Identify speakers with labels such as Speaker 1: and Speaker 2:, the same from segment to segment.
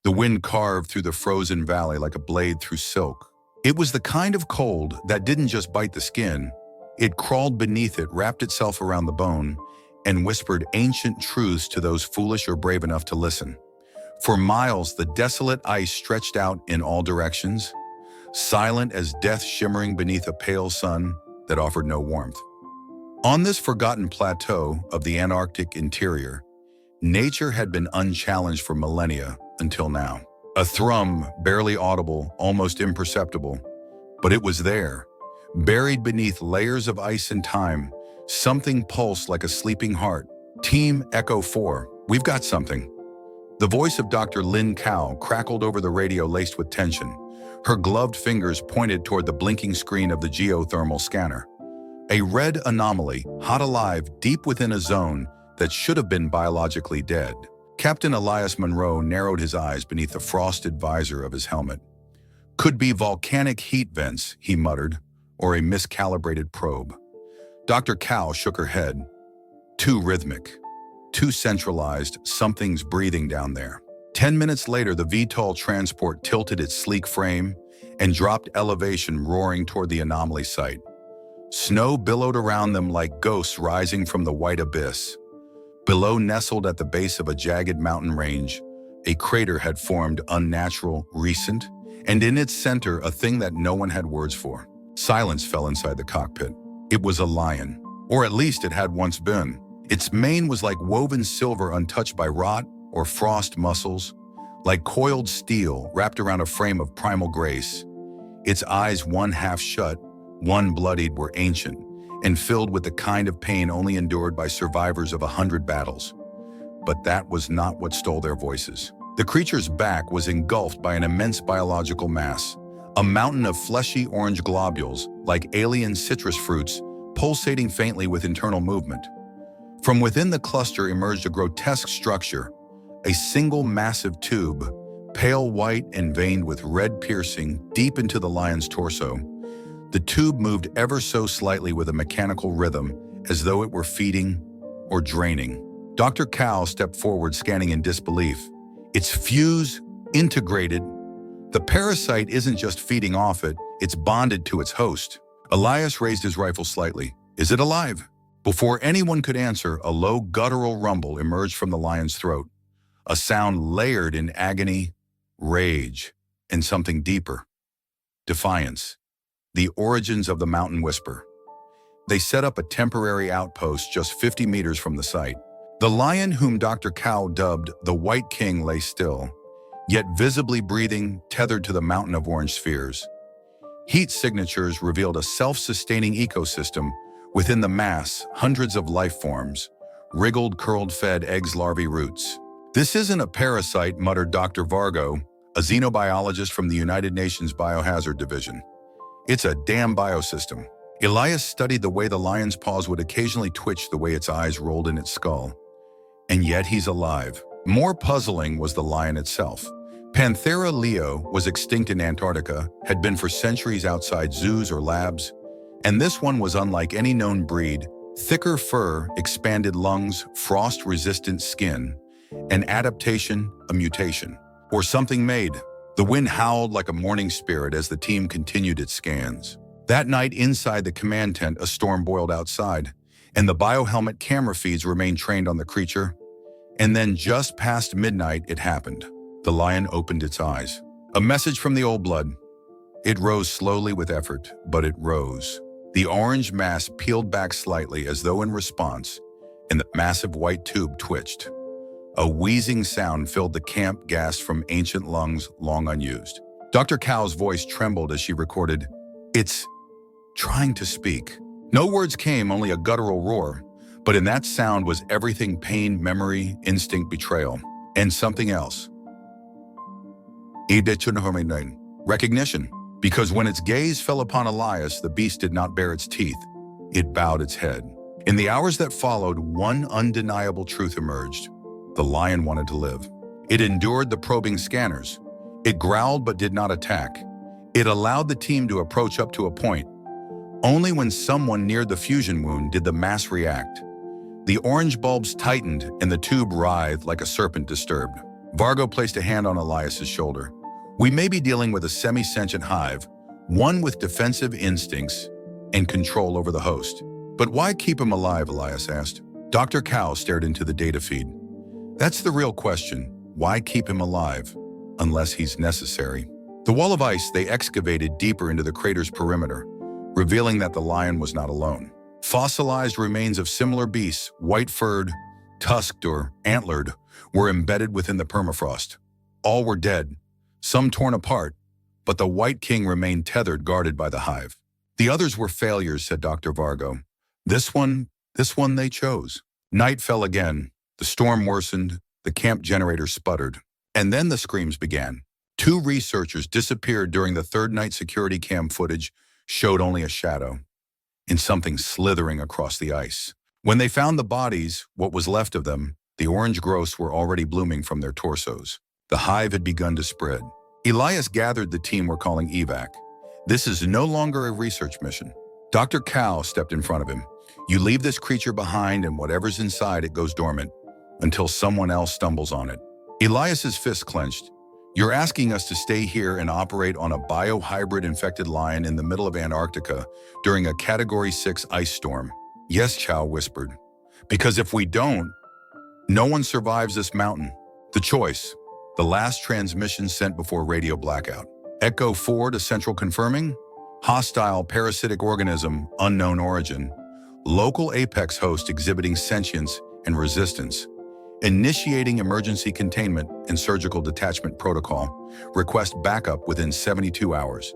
Speaker 1: The wind carved through the frozen valley like a blade through silk. It was the kind of cold that didn't just bite the skin. It crawled beneath it, wrapped itself around the bone, and whispered ancient truths to those foolish or brave enough to listen. For miles, the desolate ice stretched out in all directions, silent as death shimmering beneath a pale sun that offered no warmth. On this forgotten plateau of the Antarctic interior, nature had been unchallenged for millennia until now. A thrum, barely audible, almost imperceptible, but it was there, buried beneath layers of ice and time. Something pulsed like a sleeping heart. Team Echo 4, we've got something. The voice of Dr. Lynn Cow crackled over the radio laced with tension. Her gloved fingers pointed toward the blinking screen of the geothermal scanner. A red anomaly, hot alive deep within a zone that should have been biologically dead. Captain Elias Monroe narrowed his eyes beneath the frosted visor of his helmet. Could be volcanic heat vents, he muttered, or a miscalibrated probe. Dr. Cow shook her head. Too rhythmic, too centralized, something's breathing down there. 10 minutes later, the VTOL transport tilted its sleek frame and dropped elevation, roaring toward the anomaly site. Snow billowed around them like ghosts rising from the white abyss. Below, nestled at the base of a jagged mountain range, a crater had formed, unnatural, recent, and in its center, a thing that no one had words for. Silence fell inside the cockpit. It was a lion, or at least it had once been. Its mane was like woven silver untouched by rot or frost muscles, like coiled steel wrapped around a frame of primal grace. Its eyes, one half shut, one bloodied, were ancient and filled with the kind of pain only endured by survivors of 100 battles. But that was not what stole their voices. The creature's back was engulfed by an immense biological mass, a mountain of fleshy orange globules, like alien citrus fruits, pulsating faintly with internal movement. From within the cluster emerged a grotesque structure, a single massive tube, pale white and veined with red piercing deep into the lion's torso. The tube moved ever so slightly with a mechanical rhythm, as though it were feeding or draining. Dr. Cow stepped forward, scanning in disbelief. It's fused, integrated. The parasite isn't just feeding off it, it's bonded to its host. Elias raised his rifle slightly. Is it alive? Before anyone could answer, a low guttural rumble emerged from the lion's throat, a sound layered in agony, rage, and something deeper. Defiance. The origins of the mountain whisper. They set up a temporary outpost just 50 meters from the site. The lion, whom Dr. Cow dubbed the White King, lay still, yet visibly breathing, tethered to the mountain of orange spheres. Heat signatures revealed a self-sustaining ecosystem. Within the mass, hundreds of life forms, wriggled, curled, fed eggs, larvae, roots. This isn't a parasite, muttered Dr. Vargo, a xenobiologist from the United Nations Biohazard Division. It's a damn biosystem. Elias studied the way the lion's paws would occasionally twitch, the way its eyes rolled in its skull. And yet he's alive. More puzzling was the lion itself. Panthera leo was extinct in Antarctica, had been for centuries outside zoos or labs, and this one was unlike any known breed. Thicker fur, expanded lungs, frost-resistant skin, an adaptation, a mutation, or something made. The wind howled like a mourning spirit as the team continued its scans. That night, inside the command tent, a storm boiled outside, and the biohelmet camera feeds remained trained on the creature. And then just past midnight, it happened. The lion opened its eyes. A message from the old blood. It rose slowly with effort, but it rose. The orange mass peeled back slightly as though in response, and the massive white tube twitched. A wheezing sound filled the camp, gas from ancient lungs long unused. Dr. Cow's voice trembled as she recorded, "It's trying to speak." No words came, only a guttural roar. But in that sound was everything: pain, memory, instinct, betrayal, and something else. Recognition. Because when its gaze fell upon Elias, the beast did not bare its teeth. It bowed its head. In the hours that followed, one undeniable truth emerged. The lion wanted to live. It endured the probing scanners. It growled but did not attack. It allowed the team to approach up to a point. Only when someone neared the fusion wound did the mass react. The orange bulbs tightened and the tube writhed like a serpent disturbed. Vargo placed a hand on Elias's shoulder. We may be dealing with a semi-sentient hive, one with defensive instincts and control over the host. But why keep him alive, Elias asked. Dr. Cow stared into the data feed. That's the real question. Why keep him alive? Unless he's necessary. The wall of ice they excavated deeper into the crater's perimeter, revealing that the lion was not alone. Fossilized remains of similar beasts, white-furred, tusked, or antlered, were embedded within the permafrost. All were dead, some torn apart, but the White King remained tethered, guarded by the hive. The others were failures, said Dr. Vargo. This one they chose. Night fell again. The storm worsened. The camp generator sputtered. And then the screams began. 2 researchers disappeared during the third night. Security cam footage showed only a shadow and something slithering across the ice. When they found the bodies, what was left of them, the orange growths were already blooming from their torsos. The hive had begun to spread. Elias gathered the team we're calling evac. This is no longer a research mission. Dr. Cow stepped in front of him. You leave this creature behind and whatever's inside it goes dormant until someone else stumbles on it. Elias's fist clenched. You're asking us to stay here and operate on a biohybrid infected lion in the middle of Antarctica during a Category 6 ice storm. Yes, Chow whispered. Because if we don't, no one survives this mountain. The choice. The last transmission sent before radio blackout. Echo 4 to Central confirming. Hostile parasitic organism, unknown origin. Local apex host exhibiting sentience and resistance. Initiating emergency containment and surgical detachment protocol. Request backup within 72 hours.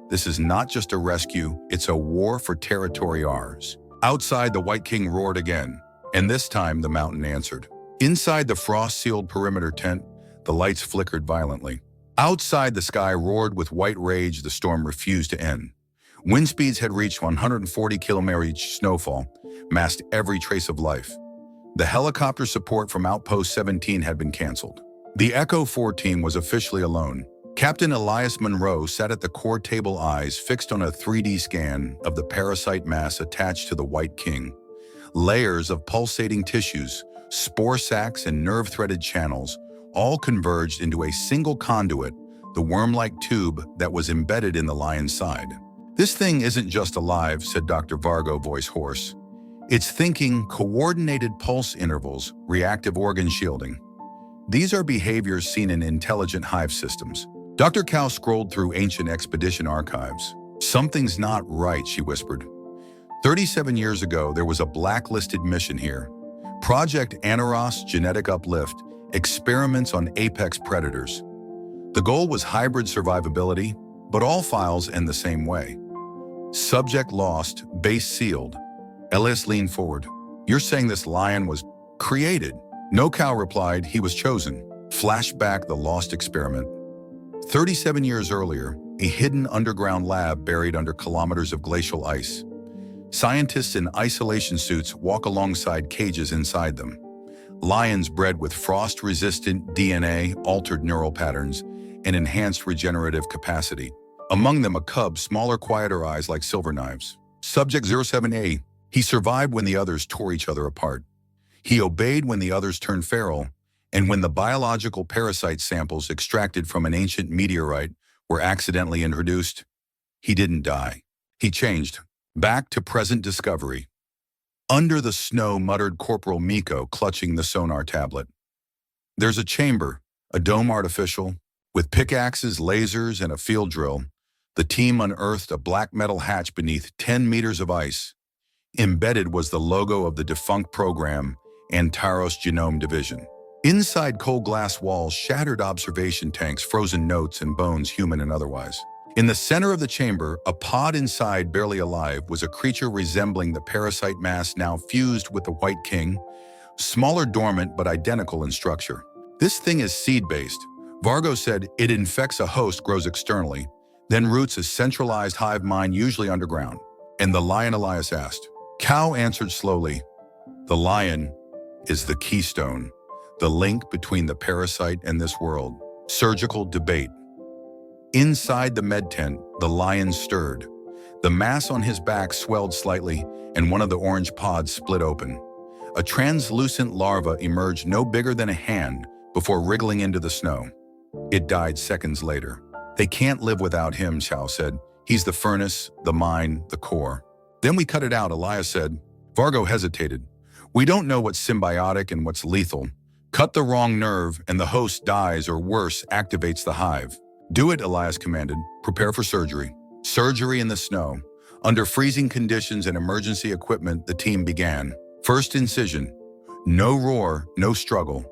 Speaker 1: This is not just a rescue, it's a war for territory ours. Outside, the White King roared again, and this time the mountain answered. Inside the frost-sealed perimeter tent, the lights flickered violently. Outside, the sky roared with white rage. The storm refused to end. Wind speeds had reached 140 km/h. Snowfall masked every trace of life. The helicopter support from Outpost 17 had been canceled. The Echo 4 team was officially alone. Captain Elias Monroe sat at the core table, eyes fixed on a 3D scan of the parasite mass attached to the White King. Layers of pulsating tissues, spore sacs, and nerve-threaded channels all converged into a single conduit, the worm-like tube that was embedded in the lion's side. This thing isn't just alive, said Dr. Vargo, voice hoarse. It's thinking, coordinated pulse intervals, reactive organ shielding. These are behaviors seen in intelligent hive systems. Dr. Cow scrolled through ancient expedition archives. Something's not right, she whispered. 37 years ago, there was a blacklisted mission here. Project Anaros Genetic Uplift, experiments on apex predators. The goal was hybrid survivability, but all files end the same way. Subject lost, base sealed. Elias leaned forward. You're saying this lion was created? No, Cow replied, he was chosen. Flashback the lost experiment. 37 years earlier, a hidden underground lab buried under kilometers of glacial ice. Scientists in isolation suits walk alongside cages inside them. Lions bred with frost-resistant DNA, altered neural patterns, and enhanced regenerative capacity. Among them, a cub, smaller, quieter eyes like silver knives. Subject 07A. He survived when the others tore each other apart. He obeyed when the others turned feral, and when the biological parasite samples extracted from an ancient meteorite were accidentally introduced, he didn't die. He changed, back to present discovery. Under the snow, muttered Corporal Miko, clutching the sonar tablet. There's a chamber, a dome artificial, with pickaxes, lasers, and a field drill. The team unearthed a black metal hatch beneath 10 meters of ice. Embedded was the logo of the defunct program, Antaros Genome Division. Inside cold glass walls, shattered observation tanks, frozen notes, and bones, human and otherwise. In the center of the chamber, a pod inside, barely alive, was a creature resembling the parasite mass now fused with the White King, smaller, dormant, but identical in structure. This thing is seed-based. Vargo said it infects a host, grows externally, then roots a centralized hive mind, usually underground. And the lion, Elias asked. Cow answered slowly. The lion is the keystone, the link between the parasite and this world. Surgical debate. Inside the med tent, the lion stirred. The mass on his back swelled slightly, and one of the orange pods split open. A translucent larva emerged, no bigger than a hand, before wriggling into the snow. It died seconds later. They can't live without him, Chow said. He's the furnace, the mine, the core. Then we cut it out, Elias said. Vargo hesitated. We don't know what's symbiotic and what's lethal. Cut the wrong nerve and the host dies or worse, activates the hive. Do it, Elias commanded. Prepare for surgery. Surgery in the snow. Under freezing conditions and emergency equipment, the team began. First incision. No roar, no struggle.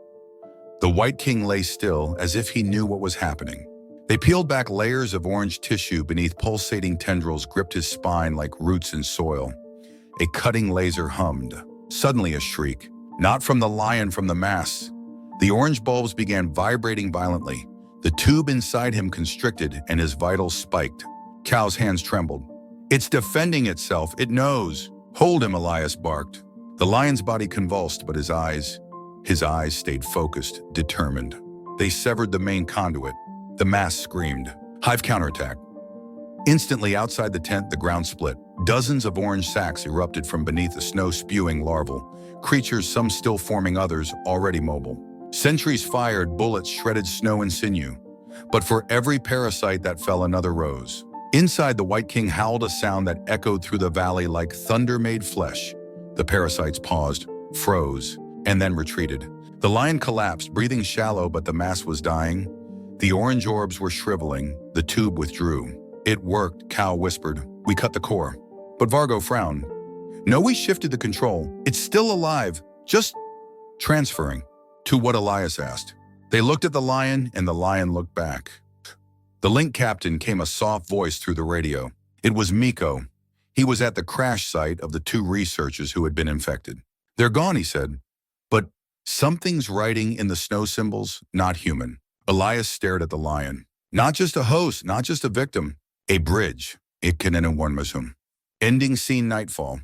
Speaker 1: The White King lay still as if he knew what was happening. They peeled back layers of orange tissue beneath pulsating tendrils gripped his spine like roots in soil. A cutting laser hummed. Suddenly a shriek. Not from the lion, from the mass. The orange bulbs began vibrating violently. The tube inside him constricted and his vitals spiked. Cow's hands trembled. It's defending itself. It knows. Hold him, Elias barked. The lion's body convulsed, but his eyes stayed focused, determined. They severed the main conduit. The mass screamed. Hive counterattack. Instantly outside the tent, the ground split. Dozens of orange sacs erupted from beneath the snow-spewing larval. Creatures, some still forming, others already mobile. Sentries fired, bullets shredded snow and sinew. But for every parasite that fell, another rose. Inside, the White King howled a sound that echoed through the valley like thunder made flesh. The parasites paused, froze, and then retreated. The lion collapsed, breathing shallow, but the mass was dying. The orange orbs were shriveling. The tube withdrew. It worked, Cal whispered. We cut the core. But Vargo frowned. No, we shifted the control. It's still alive, just transferring. To what Elias asked. They looked at the lion, and the lion looked back. The link captain came a soft voice through the radio. It was Miko. He was at the crash site of the 2 researchers who had been infected. They're gone, he said. But something's writing in the snow symbols, not human. Elias stared at the lion. Not just a host, not just a victim. A bridge. Ikkinen Warnmasum. Ending scene nightfall.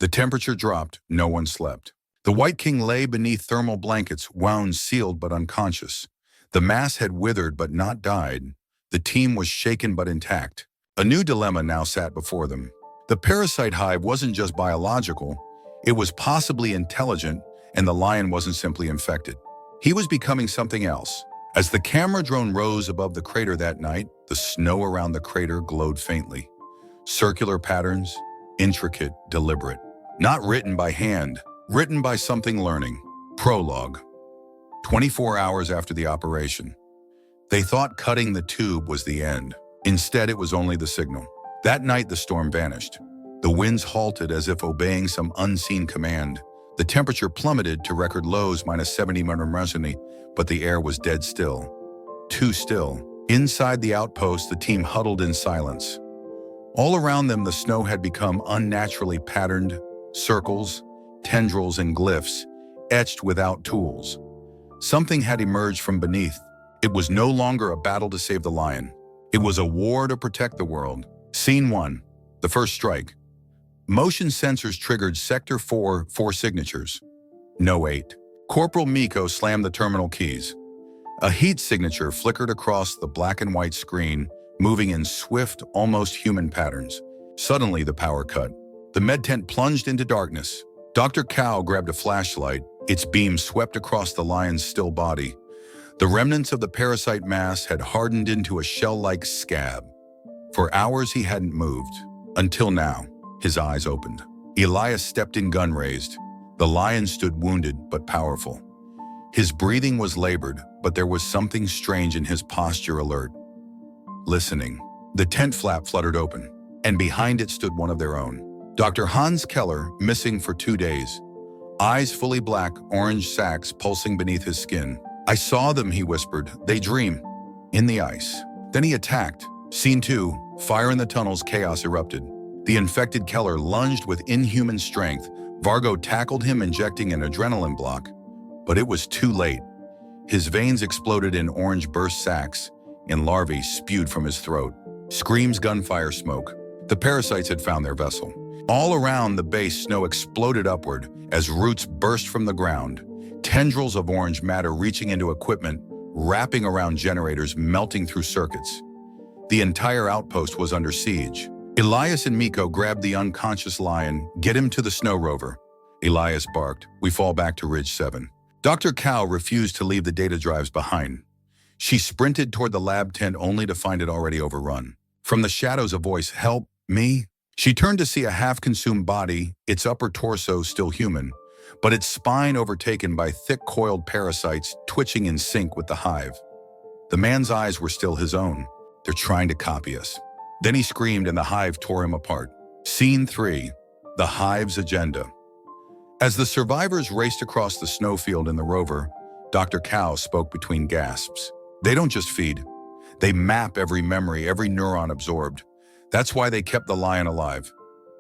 Speaker 1: The temperature dropped. No one slept. The White King lay beneath thermal blankets, wounds sealed but unconscious. The mass had withered but not died. The team was shaken but intact. A new dilemma now sat before them. The parasite hive wasn't just biological. It was possibly intelligent, and the lion wasn't simply infected. He was becoming something else. As the camera drone rose above the crater that night, the snow around the crater glowed faintly. Circular patterns, intricate, deliberate. Not written by hand, written by something learning. Prologue. 24 hours after the operation. They thought cutting the tube was the end. Instead, it was only the signal. That night, the storm vanished. The winds halted as if obeying some unseen command. The temperature plummeted to record lows -70°C, but the air was dead still. Too still. Inside the outpost, the team huddled in silence. All around them, the snow had become unnaturally patterned, circles, tendrils, and glyphs, etched without tools. Something had emerged from beneath. It was no longer a battle to save the lion. It was a war to protect the world. Scene 1. The first strike. Motion sensors triggered Sector 4 signatures. No 8. Corporal Miko slammed the terminal keys. A heat signature flickered across the black and white screen, moving in swift, almost human patterns. Suddenly, the power cut. The med tent plunged into darkness. Dr. Cow grabbed a flashlight. Its beam swept across the lion's still body. The remnants of the parasite mass had hardened into a shell-like scab. For hours, he hadn't moved. Until now, his eyes opened. Elias stepped in, gun raised. The lion stood wounded but powerful. His breathing was labored, but there was something strange in his posture, alert. Listening. The tent flap fluttered open, and behind it stood one of their own. Dr. Hans Keller, missing for 2 days. Eyes fully black, orange sacs pulsing beneath his skin. I saw them, he whispered. They dream. In the ice. Then he attacked. Scene 2. Fire in the tunnels, chaos erupted. The infected Keller lunged with inhuman strength. Vargo tackled him, injecting an adrenaline block. But it was too late. His veins exploded in orange burst sacs, and larvae spewed from his throat. Screams, gunfire, smoke. The parasites had found their vessel. All around the base, snow exploded upward as roots burst from the ground. Tendrils of orange matter reaching into equipment, wrapping around generators, melting through circuits. The entire outpost was under siege. Elias and Miko grabbed the unconscious lion. Get him to the snow rover. Elias barked. We fall back to Ridge 7. Dr. Cow refused to leave the data drives behind. She sprinted toward the lab tent only to find it already overrun. From the shadows, a voice, "Help me?" She turned to see a half-consumed body, its upper torso still human, but its spine overtaken by thick coiled parasites twitching in sync with the hive. The man's eyes were still his own. "They're trying to copy us." Then he screamed and the hive tore him apart. Scene 3. The hive's agenda. As the survivors raced across the snowfield in the rover, Dr. Cow spoke between gasps. "They don't just feed. They map every memory, every neuron absorbed. That's why they kept the lion alive.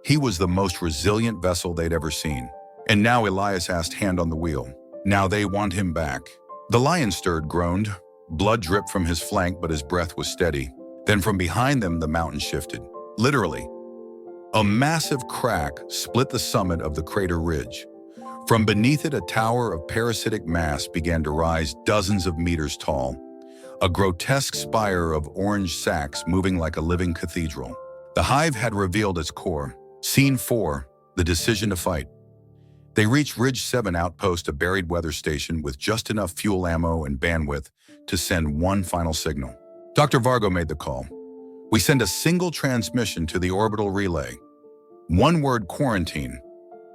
Speaker 1: He was the most resilient vessel they'd ever seen." And now Elias asked, hand on the wheel. "Now they want him back." The lion stirred, groaned. Blood dripped from his flank, but his breath was steady. Then from behind them, the mountain shifted. Literally. A massive crack split the summit of the crater ridge. From beneath it, a tower of parasitic mass began to rise dozens of meters tall, a grotesque spire of orange sacs moving like a living cathedral. The hive had revealed its core. Scene 4, the decision to fight. They reached Ridge 7 outpost, a buried weather station with just enough fuel ammo and bandwidth to send one final signal. Dr. Vargo made the call. "We send a single transmission to the orbital relay. One word: quarantine.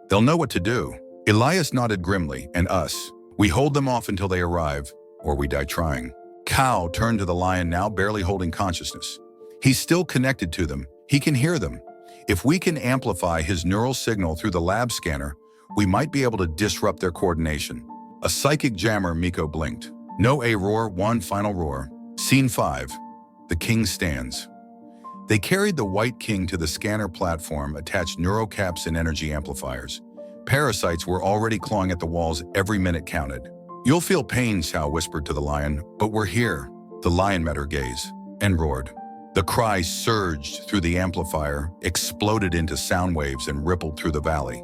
Speaker 1: They'll know what to do." Elias nodded grimly. "And us? We hold them off until they arrive, or we die trying." Cow turned to the lion, now barely holding consciousness. "He's still connected to them. He can hear them. If we can amplify his neural signal through the lab scanner, we might be able to disrupt their coordination." A psychic jammer, Miko blinked. "No, a roar, one final roar." Scene 5. The king stands. They carried the White King to the scanner platform, attached neurocaps and energy amplifiers. Parasites were already clawing at the walls, every minute counted. "You'll feel pain," Xiao whispered to the lion, "but we're here." The lion met her gaze and roared. The cry surged through the amplifier, exploded into sound waves, and rippled through the valley.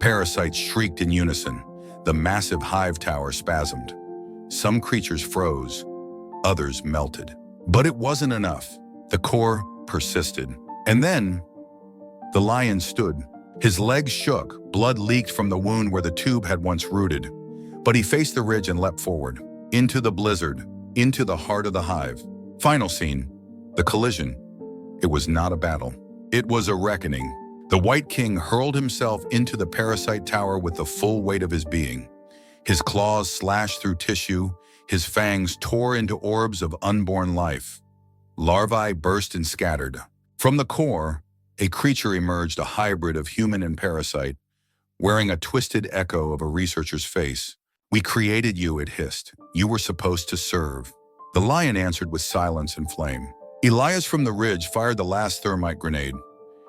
Speaker 1: Parasites shrieked in unison. The massive hive tower spasmed. Some creatures froze, others melted. But it wasn't enough. The core persisted. And then, the lion stood. His legs shook, blood leaked from the wound where the tube had once rooted. But he faced the ridge and leapt forward, into the blizzard, into the heart of the hive. Final scene, the collision. It was not a battle. It was a reckoning. The White King hurled himself into the parasite tower with the full weight of his being. His claws slashed through tissue, his fangs tore into orbs of unborn life. Larvae burst and scattered. From the core, a creature emerged, a hybrid of human and parasite, wearing a twisted echo of a researcher's face. "We created you," it hissed. "You were supposed to serve." The lion answered with silence and flame. Elias from the ridge fired the last thermite grenade.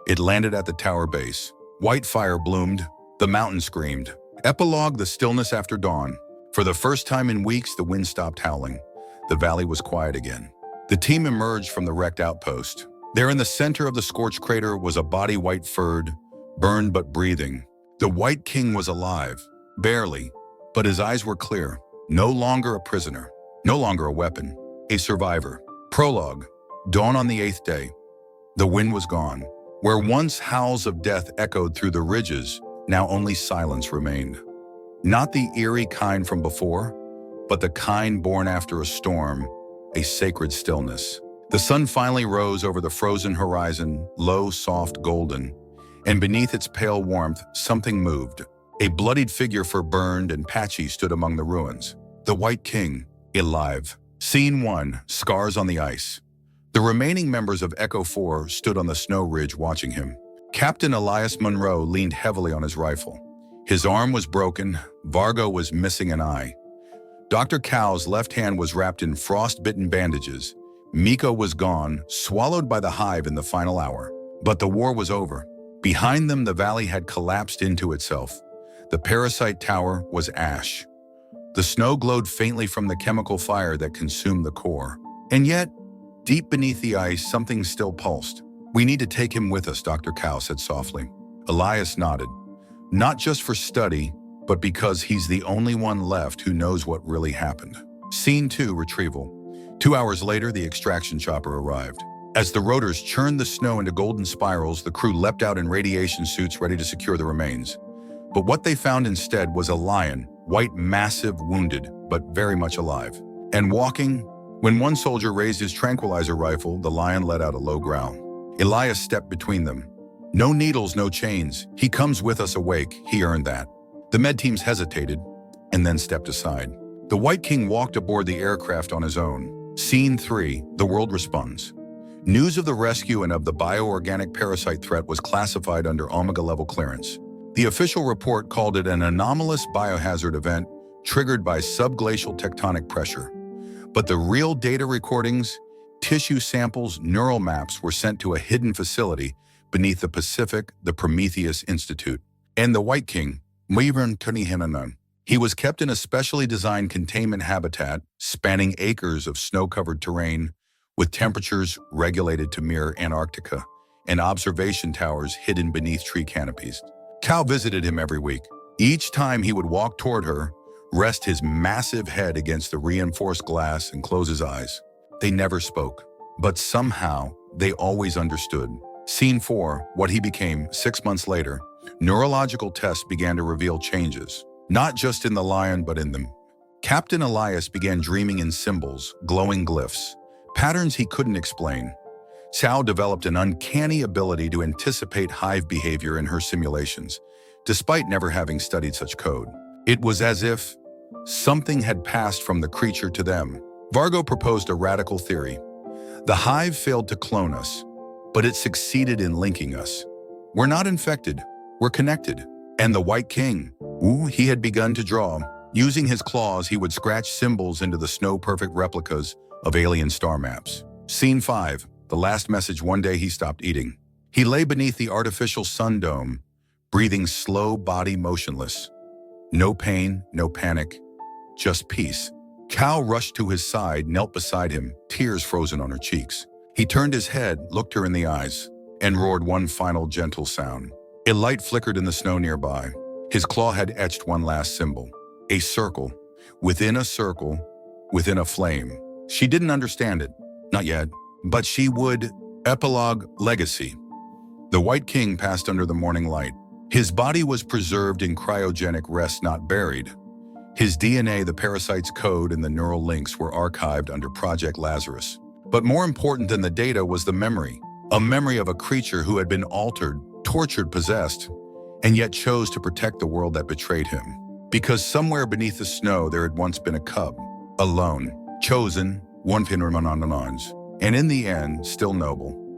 Speaker 1: It landed at the tower base. White fire bloomed. The mountain screamed. Epilogue: the stillness after dawn. For the first time in weeks, the wind stopped howling. The valley was quiet again. The team emerged from the wrecked outpost. There in the center of the scorched crater was a body white-furred, burned but breathing. The White King was alive, barely, but his eyes were clear. No longer a prisoner, no longer a weapon, a survivor. Prologue: dawn on the 8th day. The wind was gone. Where once howls of death echoed through the ridges, now only silence remained. Not the eerie kind from before, but the kind born after a storm, a sacred stillness. The sun finally rose over the frozen horizon, low, soft, golden, and beneath its pale warmth, something moved. A bloodied figure, fur burned and patchy, stood among the ruins. The White King, alive. Scene 1, scars on the ice. The remaining members of Echo 4 stood on the snow ridge watching him. Captain Elias Monroe leaned heavily on his rifle. His arm was broken. Vargo was missing an eye. Dr. Cow's left hand was wrapped in frost-bitten bandages. Miko was gone, swallowed by the hive in the final hour. But the war was over. Behind them, the valley had collapsed into itself. The parasite tower was ash. The snow glowed faintly from the chemical fire that consumed the core. And yet, deep beneath the ice, something still pulsed. "We need to take him with us," Dr. Cow said softly. Elias nodded. "Not just for study, but because he's the only one left who knows what really happened." Scene 2, retrieval. 2 hours later, the extraction chopper arrived. As the rotors churned the snow into golden spirals, the crew leapt out in radiation suits ready to secure the remains. But what they found instead was a lion, white, massive, wounded, but very much alive. And walking. When one soldier raised his tranquilizer rifle, the lion let out a low growl. Elias stepped between them. No needles, no chains. He comes with us awake. He earned that. The med teams hesitated and then stepped aside. The White King walked aboard the aircraft on his own. Scene 3, the world responds. News of the rescue and of the bioorganic parasite threat was classified under Omega-level clearance. The official report called it an anomalous biohazard event triggered by subglacial tectonic pressure. But the real data recordings, tissue samples, neural maps were sent to a hidden facility beneath the Pacific, the Prometheus Institute. And the White King, he was kept in a specially designed containment habitat spanning acres of snow-covered terrain with temperatures regulated to mirror Antarctica and observation towers hidden beneath tree canopies. Cal visited him every week. Each time he would walk toward her, rest his massive head against the reinforced glass and close his eyes. They never spoke, but somehow they always understood. Scene 4, what he became 6 months later. Neurological tests began to reveal changes, not just in the lion but in them. Captain Elias began dreaming in symbols, glowing glyphs, patterns he couldn't explain. Cao developed an uncanny ability to anticipate hive behavior in her simulations, despite never having studied such code. It was as if something had passed from the creature to them. Vargo proposed a radical theory. The hive failed to clone us, but it succeeded in linking us. We're not infected, we're connected. And the White King, he had begun to draw. Using his claws, he would scratch symbols into the snow-perfect replicas of alien star maps. Scene 5, the last message. One day he stopped eating. He lay beneath the artificial sun dome, breathing slow, body motionless. No pain, no panic, just peace. Cal rushed to his side, knelt beside him, tears frozen on her cheeks. He turned his head, looked her in the eyes, and roared one final gentle sound. A light flickered in the snow nearby. His claw had etched one last symbol. A circle, within a circle, within a flame. She didn't understand it, not yet, but she would. Epilogue, legacy. The White King passed under the morning light. His body was preserved in cryogenic rest, not buried. His DNA, the parasite's code, and the neural links were archived under Project Lazarus. But more important than the data was the memory. A memory of a creature who had been altered, tortured, possessed, and yet chose to protect the world that betrayed him. Because somewhere beneath the snow there had once been a cub, alone, chosen, one and in the end, still noble.